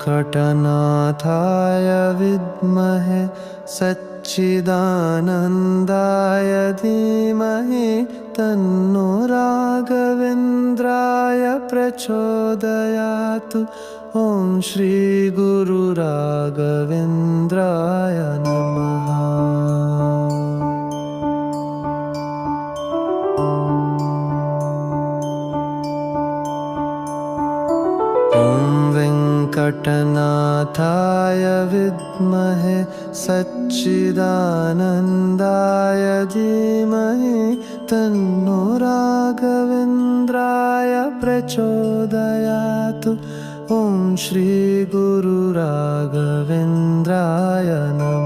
वेङ्कटनाथाय विद्महे सच्चिदानन्दाय धीमहि तन्नो राघवेन्द्राय प्रचोदयात्। ॐ श्री गुरु राघवेन्द्राय नमः। ॐ वेङ्कटनाथाय विद्महे सच्चिदानन्दाय धीमहि तन्नो राघवेन्द्राय प्रचोदयात्। ॐ श्री गुरु राघवेन्द्राय नमः।